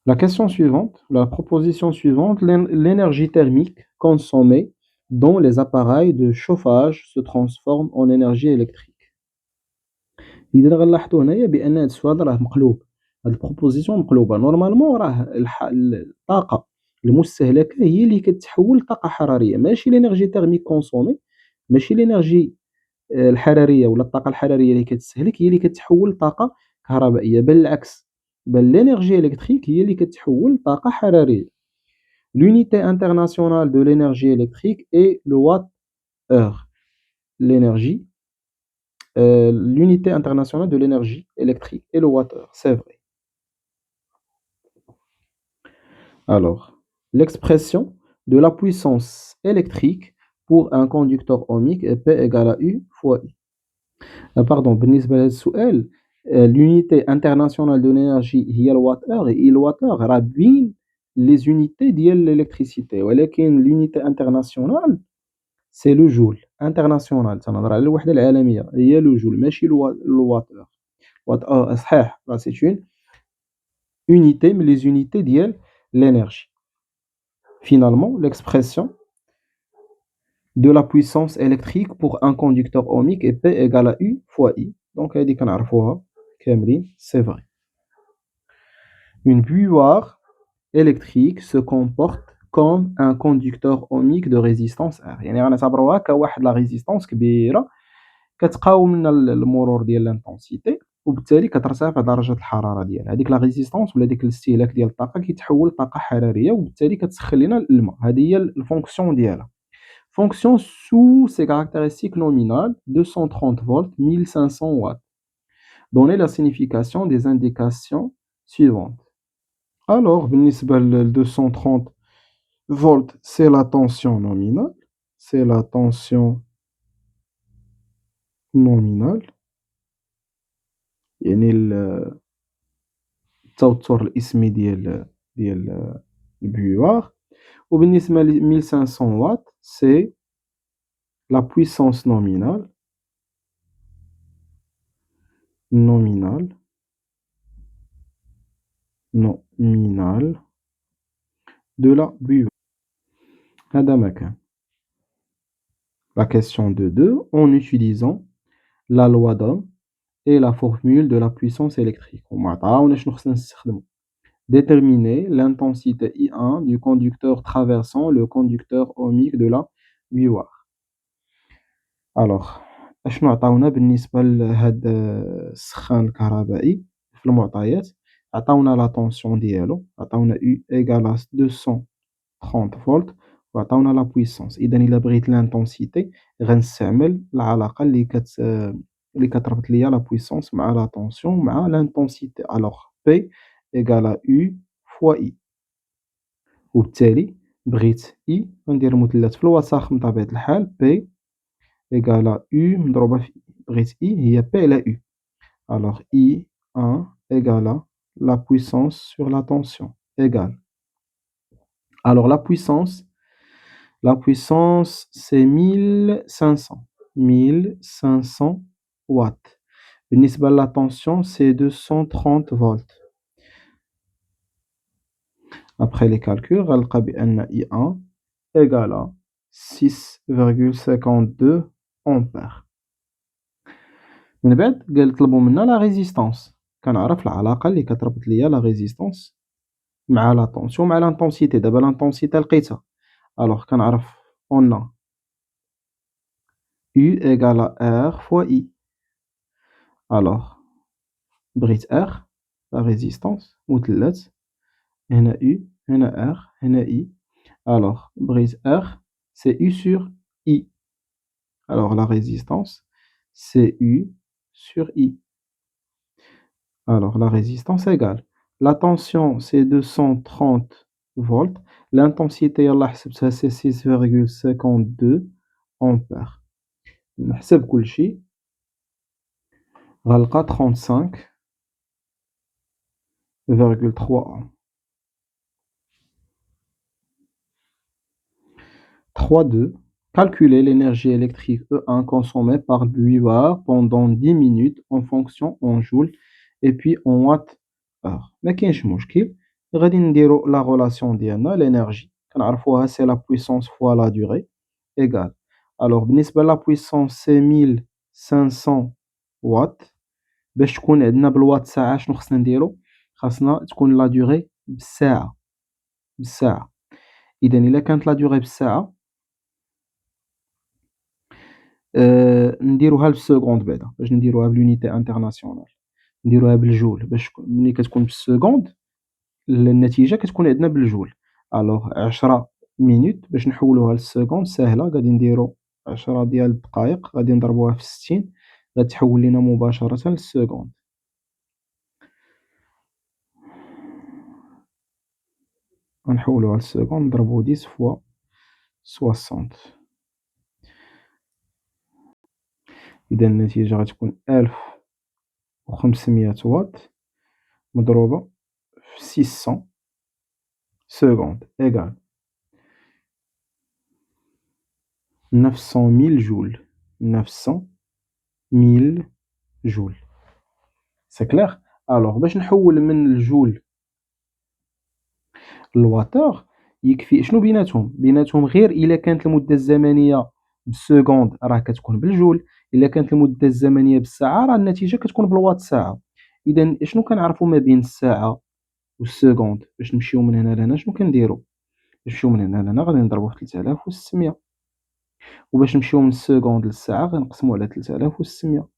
La question suivante, la proposition suivante, l'énergie thermique consommée dans les appareils de chauffage se transforme en énergie électrique. إذا غنلاحظوا هنايا بأن هاد السؤال راه مقلوب، هاد البروبوزيسيون مقلوبة. نورمالمون راه الطاقة المستهلكة هي اللي كتحول لطاقة حرارية، ماشي لينيرجي تيرميك كونسومي، ماشي لينيرجي الحرارية ولا الطاقة الحرارية اللي كتستهلك هي اللي كتحول لطاقة كهربائية، بل العكس، بل l'énergie électrique هي اللي كتحول لطاقة حرارية. L'unité internationale de l'énergie électrique est le watt-heure. L'énergie, l'unité internationale de l'énergie électrique est le watt-heure, c'est vrai. Alors, l'expression de la puissance électrique pour un conducteur ohmique est P égale à U fois I. Pardon, بالنسبة لهذا السؤال l'unité internationale de l'énergie هي الوات اور et الوات اور راه بين les unités ديال l'électricité ولكن l'unité internationale c'est le joule international تنهضر على الوحدة العالمية هي le joule ماشي الوات اور وات اور صحيح راه c'est une unité من les unités ديال l'énergie. Finalement, l'expression de la puissance électrique pour un conducteur ohmique est P égale à U fois I. Donc, هذه كنعرفوها كاملين, c'est vrai. Une buoire électrique se comporte comme un conducteur ohmique de résistance R. يعني غنعتبروها كواحد لا ريزيستانس كبيرة كتقاوم لنا المرور ديال لانتونسيتي وبالتالي كترتفع درجة الحرارة ديالها. هذيك لا ريزيستانس ولا ديك الاستهلاك ديال الطاقة كيتحول لطاقة حرارية وبالتالي كتسخن لنا الماء. هذه هي الفونكسيون ديالها. Fonction sous ses caractéristiques nominales 230 volts 1500 watts. Donnez la signification des indications suivantes. Alors, بالنسبة ل 230 volts, c'est la tension nominale. C'est la tension nominale. يعني التوتر الاسمي ديال البيوار. وبالنسبة ل 1500 watts, c'est la puissance nominale de la bulle. هذا ما كان. La question de 2, en utilisant la loi d'Ohm et la formule de la puissance électrique. وما عطاوناش شنو خصنا نستخدمو. Déterminer l'intensité I1 du conducteur traversant le conducteur ohmique de la buire. Alors, اشنو عطاونا بالنسبة لهاد السخان الكهربائي في المعطيات؟ عطاونا لا طونسيون ديالو، عطاونا U égale à 230 فولت وعطاونا لا بويسونس. إذا إلا بغيت لانتونسيتي غنستعمل العلاقة اللي كتربط ليا لا بويسونس مع لا طونسيون مع لانتونسيتي. ألوغ P égale à U fois I. وبالتالي بغيت I غندير مثلث في الوسط من طبيعة الحال P égale à U مضروبة في I. بغيت I هي P على U. Alors I1 égale à la puissance sur la tension égale. Alors la puissance c'est 1500 watts. بالنسبة la tension c'est 230 volts. Après les calculs غنلقى بأن I1 égale à 6,52 ampères. من بعد قال طلبوا منا لا ريزيستانس. كنعرف العلاقة اللي كتربط ليا لا ريزيستانس مع لا طونسيون مع لانتونسيتي. دابا لانتونسيتي لقيتها. ألوغ كنعرف on a U égale à R fois I. ألوغ بغيت R لا ريزيستانس مثلث هنا U هنا R هنا I. ألوغ بغيت R c'est U sur I. Alors la résistance c'est U sur I. Alors la résistance égale. La tension c'est 230 volts. L'intensité يلاه حسبتها c'est 6,52 ampères. نحسب كلشي غنلقى 35,3 3.2. Calculer l'énergie électrique E1 consommée par le buvard pendant 10 minutes en fonction en joules et puis en watts heure. ما كاينش مشكل غادي نديرو لا غولاسيون ديالنا l'énergie كنعرفوها c'est la puissance fois la durée égale. Alors بالنسبة لا puissance c'est 1500 watts. باش تكون عندنا بالوات ساعة شنو خصنا نديرو؟ خاصنا تكون لا durée بالساعة. إذا إلا كانت لا durée بالساعة نديروها بالسكوند بعدا باش نديروها بلونيتي انترناسيونال نديروها بالجول باش ملي كتكون بالسكوند النتيجة كتكون عندنا بالجول. ألوغ 10 مينوت باش نحولوها للسكوند ساهلة غادي نديرو 10 ديال الدقايق غادي نضربوها في 60 غتحول لينا مباشرة للسكوند. غنحولوها للسكوند نضربو 10 فوا 60. إذا النتيجة غتكون 1000 و500 واط مضروبة في 600 secondes égale 900 000 جول. 900 000 جول. سي كلير. الوغ باش نحول من الجول للواتور يكفي شنو بيناتهم؟ بيناتهم غير إلا كانت المدة الزمنية بالسكوند راه كتكون بالجول، إلا كانت المدة الزمنية بالساعة راه النتيجة كتكون بالوات ساعة. إذا شنو كنعرفو ما بين الساعة والسكوند باش نمشيو من هنا لهنا؟ شنو كنديرو؟ باش نمشيو من هنا لهنا غادي نضربو في 3600، وباش نمشيو من السكوند للساعة غنقسمو على 3600.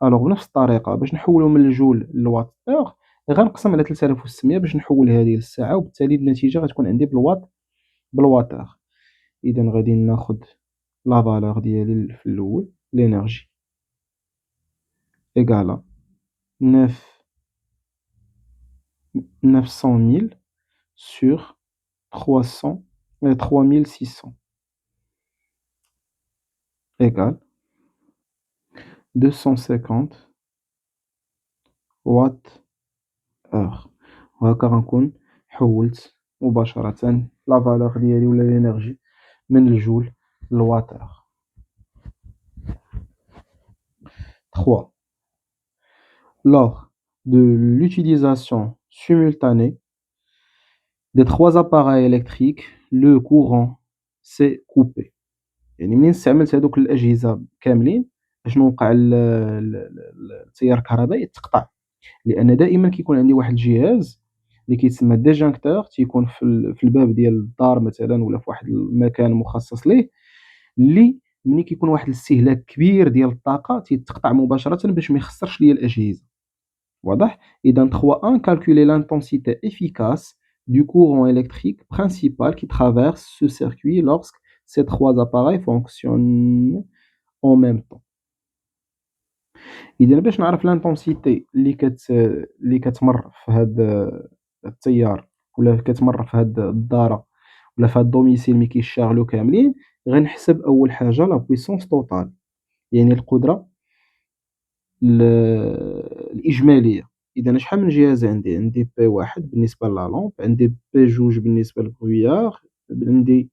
الوغ بنفس الطريقة باش نحولو من الجول للوات اور غنقسم على 3600 باش نحول هذه للساعة، وبالتالي النتيجة غتكون عندي بالوات اور. إذا غادي ناخد لا فالور ديالي في الأول لينيرجي إيكالا 900 000 sur 3600 égale 250 وات اور. وهكا غنكون حولت مباشرة لا فالور ديالي ولا لينيرجي من الجول للوات اور. 3. Lors de l'utilisation simultanée des trois appareils électriques, le courant s'est coupé. يعني منين استعملت هادوك الأجهزة كاملين أشنو وقع؟ التيار الكهربائي يتقطع، لأن دائما كيكون عندي واحد الجهاز اللي كيتسمى ديجانكتور تيكون في الباب ديال الدار مثلا ولا في واحد المكان مخصص ليه، اللي ملي كيكون واحد الاستهلاك كبير ديال الطاقة تيتقطع مباشرة باش ما يخسرش ليا الأجهزة. واضح؟ إذا 3.1 calculer l'intensité efficace du courant électrique principal qui traverse ce circuit lorsque ces trois appareils fonctionnent en même temps. إذا باش نعرف لانتونسيتي اللي كتمر في هاد التيار ولا كتمر في هاد الدارة ولا في هاد الدوميسيل ملي كيشتغلوا كاملين، غنحسب أول حاجة لا بويسونس توتال، يعني القدرة الإجمالية. إذا شحال من جهاز عندي؟ عندي بي واحد بالنسبة لا لامب، عندي بي جوج بالنسبة للبرويار، عندي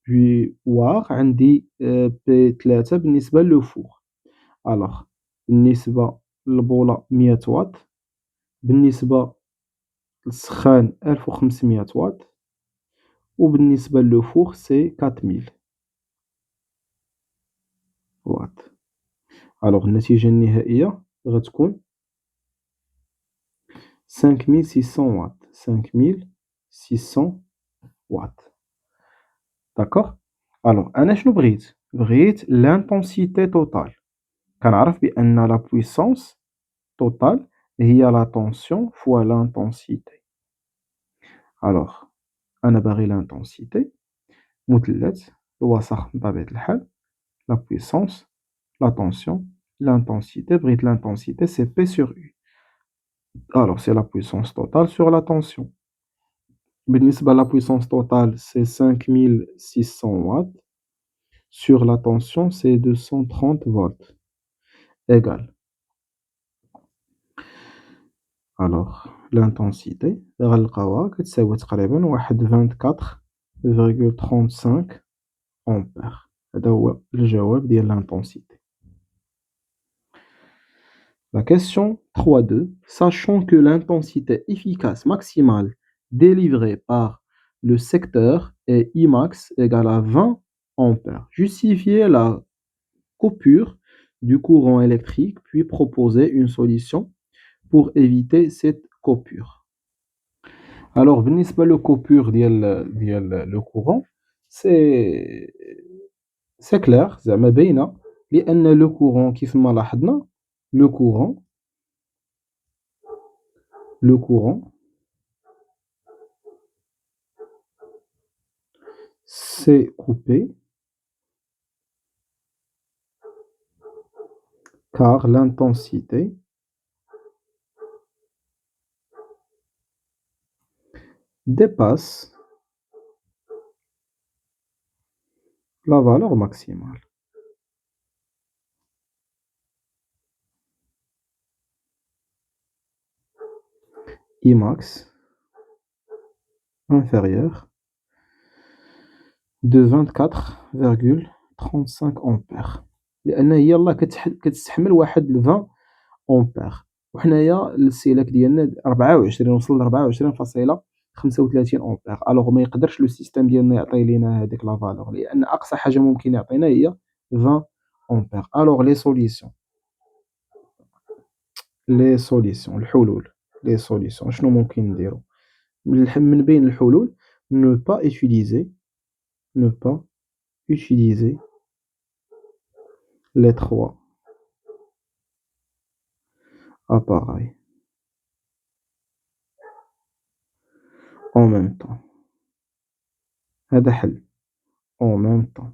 بي واغ، عندي بي 3 بالنسبة لو فور. ألوغ بالنسبة للبولة 100 واط، بالنسبة للسخان 1500 واط، وبالنسبة لو فور سي 4000 واط. ألوغ النتيجة النهائية غتكون 5600 واط. 5600 واط. داكوغ. ألوغ أنا شنو بغيت؟ بغيت لانتونسيتي توتال. كنعرف بأن لا بويسونس توتال هي لا طونسيون فوا لانتونسيتي. ألوغ أنا باغي لانتونسيتي مثلث الوسط بطبيعة الحال، لا بويسونس لا طونسيون l'intensité. بغيت l'intensité c'est P sur U. Alors c'est la puissance totale sur la tension. بالنسبة à la puissance totale c'est 5600 watts sur la tension c'est 230 volts égale. Alors l'intensité غنلقاوها كتساوي تقريبا واحد 24,35 ampères. هذا هو الجواب ديال l'intensité. La question 3.2. Sachant que l'intensité efficace maximale délivrée par le secteur est Imax égale à 20 ampères, justifiez la coupure du courant électrique puis proposez une solution pour éviter cette coupure. Alors, بالنسبة للكوبور ديال لو كورون سي كلير زعما باينة، لأن لو كورون كيف ما لاحظنا لو كورون s'est coupé car l'intensité dépasse la valeur maximale. Imax inférieur de 24,35 ampères لأن هي يلاه كتستحمل واحد 20 أمبير وحنايا الاستهلاك ديالنا 24 وصل ل24.35 أمبير ألوغ ما يقدرش لو سيستيم ديالنا يعطي لينا هاديك لا فالور لأن أقصى حاجة ممكن يعطينا هي 20 أمبير ألوغ لي سوليسيون شنو ممكن نديرو من بين الحلول ne pas utiliser les trois appareils en même temps هذا حل en même temps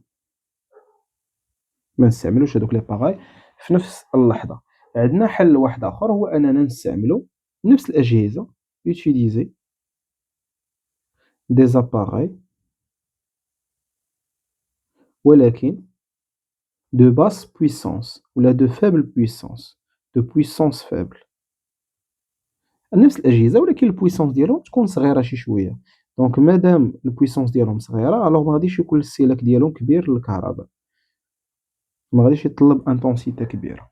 ما نستعملوش هادوك لي باغاي في نفس اللحظة عندنا حل واحد آخر هو أننا نستعملو نفس الأجهزة utiliser des appareils ولكن de basse puissance ولا de faible puissance de puissance faible نفس الأجهزة ولكن البويسونس ديالهم تكون صغيرة شي شوية دونك مادام البويسونس ديالهم صغيرة ألوغ مغاديش يكون الاستهلاك ديالهم كبير للكهرباء مغاديش يتطلب انتونسيتي كبيرة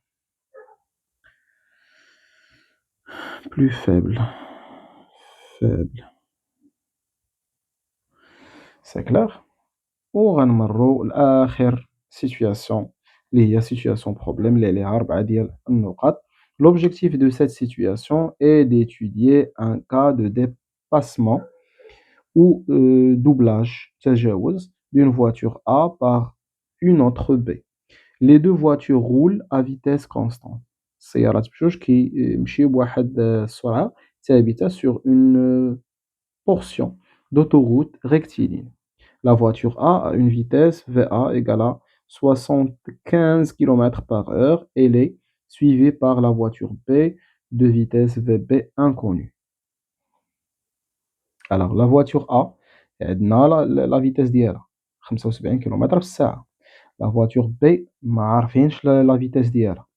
plus faible c'est clair وغنمرو لآخر situation اللي هي situation problème اللي عليها 4 ديال النقط. L'objectif de cette situation est d'étudier un cas de dépassement ou doublage تجاوز d'une voiture A par une autre B. Les deux voitures roulent à vitesse constante. السيارات بجوج كيمشيو بواحد السرعة ثابتة sur une portion d'autoroute rectiligne. La voiture A a une vitesse VA égale à 75 km par heure. Elle est suivie par la voiture B de vitesse VB inconnue. Alors, la voiture A, عندنا la vitesse ديالها 75 km في الساعة. La voiture B ما عارفينش la vitesse ديالها.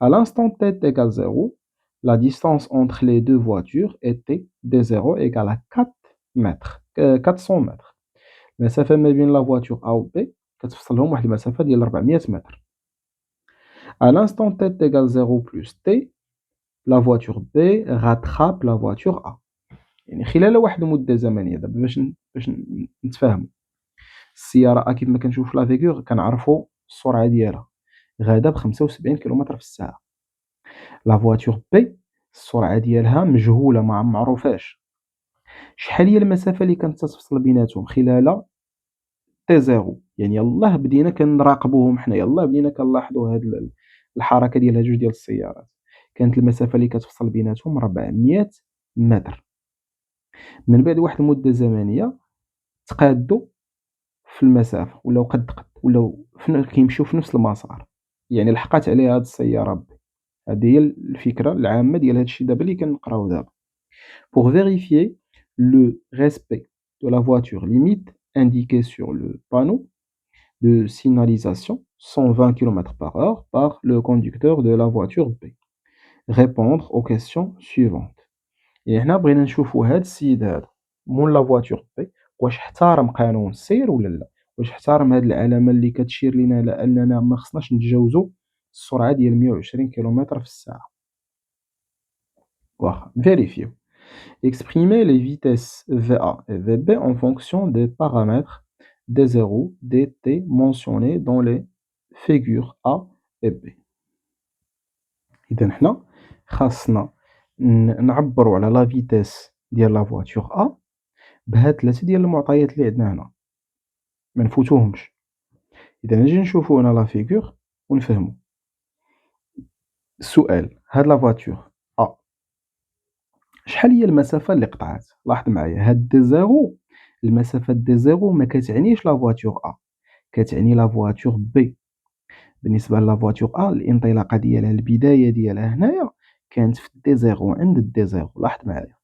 À l'instant t égale 0, la distance entre les deux voitures était de 0 égale à 400 mètres. المسافة ما بين لا فواتور A و B كتفصلهم واحد المسافة ديال 400 متر. À l'instant t égale 0 plus t, la voiture B rattrape la voiture A. يعني خلال واحد المدة زمنية دابا باش نتفاهموا. السيارة A كيف ما كنشوفوا في لا فيغور كنعرفوا السرعة ديالها غادا ب75 كيلومتر في الساعة. لا فواتور بي السرعة ديالها مجهولة ما معروفاش. شحال هي المسافة اللي كانت تتفصل بيناتهم خلال تي زيرو يعني يلاه بدينا كنراقبوهم حنا يلاه بدينا كنلاحظوا هاد الحركة ديال هاد جوج ديال السيارات كانت المسافة اللي كتفصل بيناتهم 400 متر من بعد واحد المدة زمنية تقادوا في المسافة ولاو قد ولاو كيمشيو في نفس المسار يعني لحقات عليها هاد السيارة بي هذه هي الفكرة العامة ديال هاد الشي دابا اللي كنقراو دابا. Pour vérifier le respect de la voiture limite indiquée sur le panneau de signalisation 120 km/h par le conducteur de la voiture B. Répondre aux questions suivantes. يعني حنا بغينا نشوفوا هاد السيد هذا مول لا فواتور بي واش احترم قانون السير ولا لا واش احترم هاد العلامة اللي كتشير لينا على أننا ما خصناش نتجاوزوا السرعة ديال 120 كيلومتر في الساعة. واخا نفيريفيو. Exprimer les vitesses VA et VB en fonction des paramètres D0, DT mentionnés dans les figures A et B. إذا حنا خاصنا نعبروا على لا فيتيس ديال لا فواتور A بهاد 3 ديال المعطيات اللي عندنا هنا ما نفوتوهمش. إذا نجي نشوفو هنا لا فيغور ونفهمو. السؤال هاد لا فواتور A شحال هي المسافة اللي قطعات؟ لاحظ معايا هاد دي زيرو المسافة دي زيرو ما كتعنيش لا فواتور A كتعني لا فواتور B. بالنسبة للا فواتور A الانطلاقة ديالها البداية ديالها هنايا كانت في دي زيرو عند دي زيرو لاحظ معايا.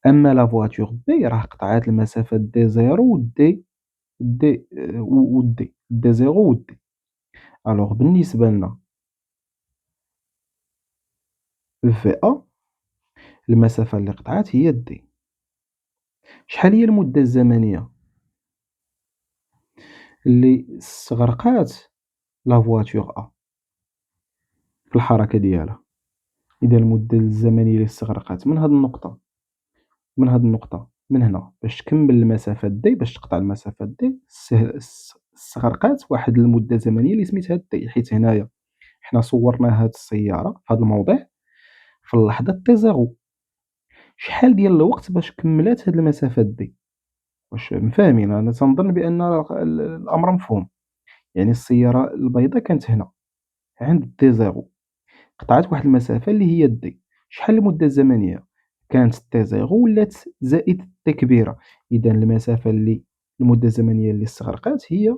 أما لا فواتور B راه قطعات المسافة دي زيرو و دي زيرو و دي. ألوغ بالنسبة لنا VA المسافة اللي قطعات هي d. شحال هي المدة الزمنية اللي استغرقات لا فواتور A في الحركة ديالها؟ إذا المدة الزمنية اللي استغرقات من هاد النقطة من هنا باش تكمل المسافة d، باش تقطع المسافة d استغرقات واحد المدة زمنية اللي سميتها d. حيت هنايا حنا صورنا هاد السيارة في هاد الموضع في اللحظة t0. شحال ديال الوقت باش كملات هاد المسافة d؟ واش مفاهمين؟ أنا تنظن بأن الأمر مفهوم. يعني السيارة البيضا كانت هنا عند t0، قطعت واحد المسافة اللي هي d. شحال المدة الزمنية؟ كانت t0 ولات زائد t كبيرة. إذا المدة الزمنية اللي استغرقات هي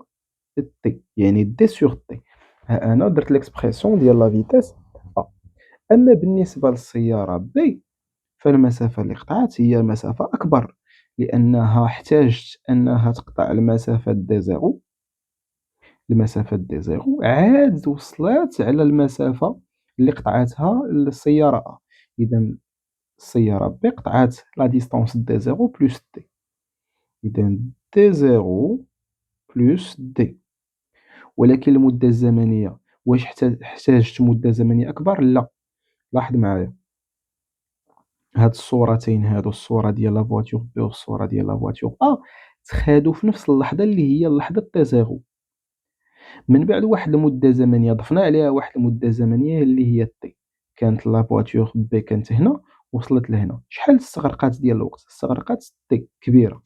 t، يعني d sur t. ها أنا درت ليكسبرسيون ديال لا فيتاس A. أما بالنسبة للسيارة B، فالمسافة اللي قطعت هي مسافة أكبر، لأنها احتاجت أنها تقطع المسافة d0 عاد وصلات على المسافة اللي قطعتها السيارة A. إذا السيارة B قطعت لا ديستونس d0 بلس d. إذا d0 بلس d. ولكن المدة الزمنية، واش احتاجت مدة زمنية أكبر؟ لا. لاحظ معايا هاد الصورتين هادو، الصورة ديال لا فواتور B والصورة ديال لا فواتور A، تخادو في نفس اللحظة اللي هي اللحظة t0. من بعد واحد المدة زمنية ضفنا عليها واحد المدة زمنية اللي هي t. كانت لا فواتور B كانت هنا وصلت لهنا. شحال استغرقات ديال الوقت؟ استغرقات t كبيرة.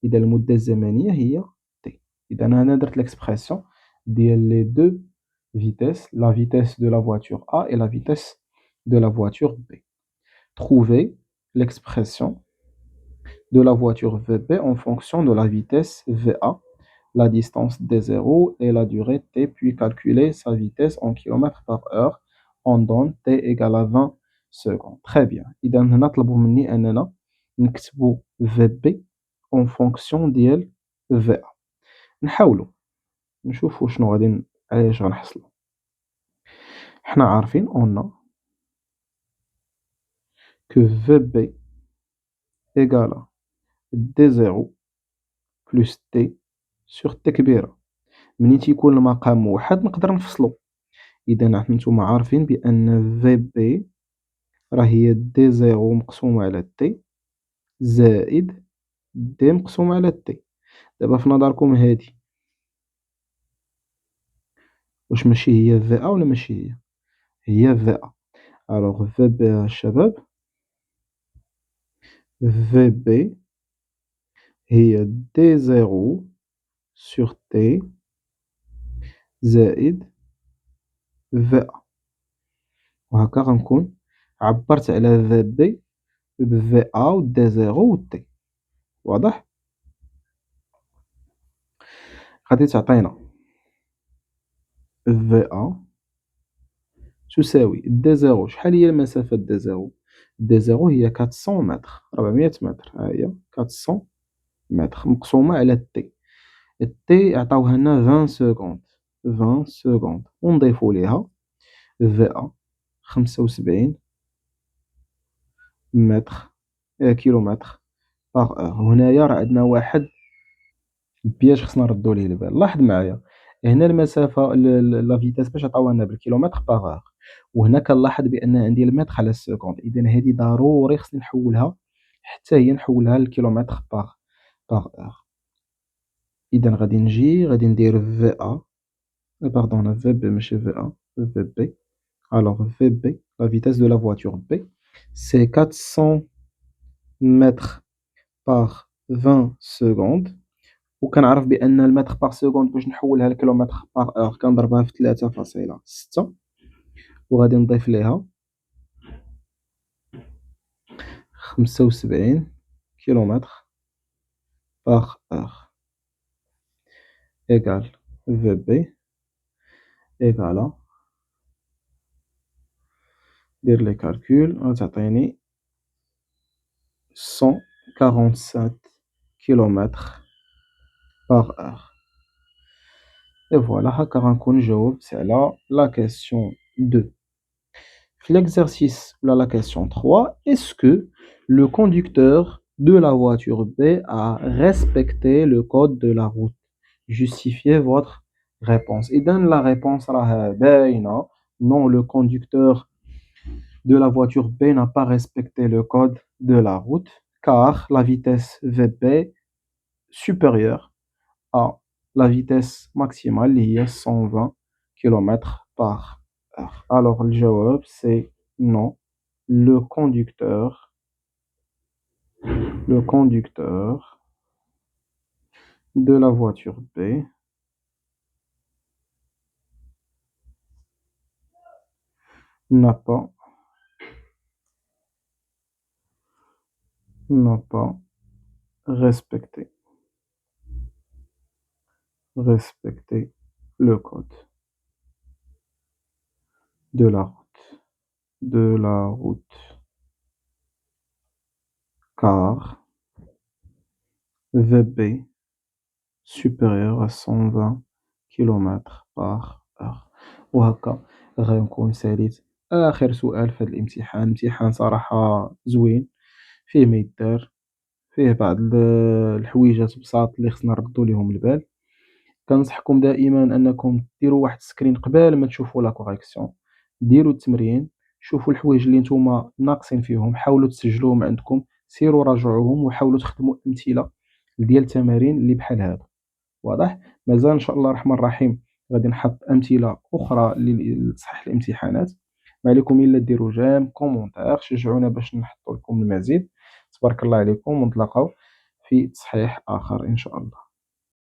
إذا المدة الزمنية هي t. إذا أنا درت ليكسبرسيون ديال لي دو فيتيس، la vitesse de la voiture A et la vitesse de la voiture B. Trouver l'expression de la voiture VB en fonction de la vitesse VA, la distance d0 et la durée t, puis calculer sa vitesse en km par heure. On donne t égale à 20 secondes. Très bien. إذا هنا طلبوا مني أننا نكتبوا VB en fonction ديال VA. نحاولوا نشوفوا شنو علاش غنحصلوا. حنا عارفين on a que VB égale à d0 plus t sur t كبيرة. منين تيكون المقام موحد نقدر نفصلو. إذا نتوما عارفين بأن VB راه هي d0 مقسومة على t زائد d مقسومة على t. دابا في نظركم هادي واش ماشي هي VA ولا ماشي هي VA؟ ألوغ VB الشباب، VB هي d0 sur t زائد VA. وهكا غنكون عبرت على VB بVA و d0 و t. واضح؟ غادي تعطينا VA تساوي d0. شحال هي المسافة d0؟ d0 هي 400 متر، 400 متر. ها هي 400 متر مقسومة على t. t عطاوها لنا 20 سكوند، 20 سكوند، ونضيفو ليها VA 75 متر كيلومتر باغ اور. هنايا راه عندنا واحد البياج خصنا نردو ليه البال. لاحظ معايا هنا المسافة لا فيتاس باش عطاوها لنا بالكيلومتر باغ اور، وهنا كنلاحظ بأن عندي المتر على السكوند. إذا هادي ضروري خصني نحولها حتى هي نحولها للكيلومتر باغ اور. إذا غادي ندير VA باردون VB ماشي VA VB. Alors VB la vitesse de la voiture B c'est 400 mètres par 20 secondes. وكنعرف بأن المتر باغ سكوند باش نحولها لكيلومتر باغ اور كنضربها في 3.6 وغادي نضيف ليها 75 كيلومتر باغ اور إيكال VB إيكالا. دير لي كالكول غتعطيني 147 كيلومتر باغ اور. إي فوالا هكا غنكون جاوبت على لا كيسيون 2. L'exercice, là, la question 3, est-ce que le conducteur de la voiture B a respecté le code de la route? Justifiez votre réponse. Et donne la réponse à باينة. Non, le conducteur de la voiture B n'a pas respecté le code de la route car la vitesse VB supérieure à la vitesse maximale اللي هي 120 km par heure. Alors le jawab c'est non. Le conducteur, le conducteur de la voiture B n'a pas, n'a pas respecté, respecté le code de la route, de la route, car VB supérieur à 120 km par heure. وهكا غنكون ساليت آخر سؤال في هذا الامتحان. امتحان صراحة زوين، فيه ما يدار، فيه بعض الحويجات بساط اللي خصنا نردو ليهم البال. كنصحكم دائما انكم ديروا واحد السكرين قبل ما تشوفوا لا كوريكسيون، ديروا التمرين، شوفوا الحوايج اللي نتوما ناقصين فيهم، حاولوا تسجلوهم عندكم، سيروا راجعوهم وحاولوا تخدموا امثله ديال التمارين اللي بحال هذا. واضح؟ مازال ان شاء الله الرحمن الرحيم غادي نحط امثله اخرى لتصحيح الامتحانات. ما عليكم الا ديروا جيم كومونتير، شجعونا باش نحط لكم المزيد. تبارك الله عليكم، ونتلاقاو في تصحيح اخر ان شاء الله.